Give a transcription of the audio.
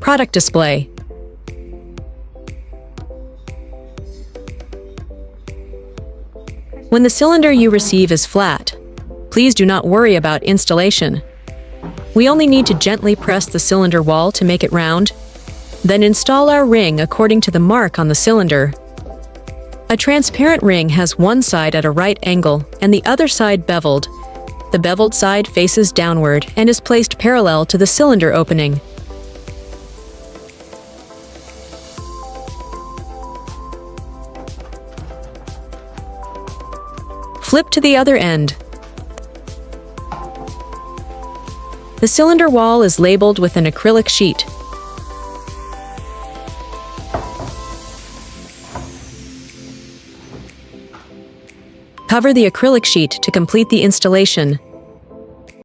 Product display. When the cylinder you receive is flat, please do not worry about installation. We only need to gently press the cylinder wall to make it round, then install our ring according to the mark on the cylinder. A transparent ring has one side at a right angle and the other side beveled. The beveled side faces downward and is placed parallel to the cylinder opening. Flip to the other end. The cylinder wall is labeled with an acrylic sheet. Cover the acrylic sheet to complete the installation.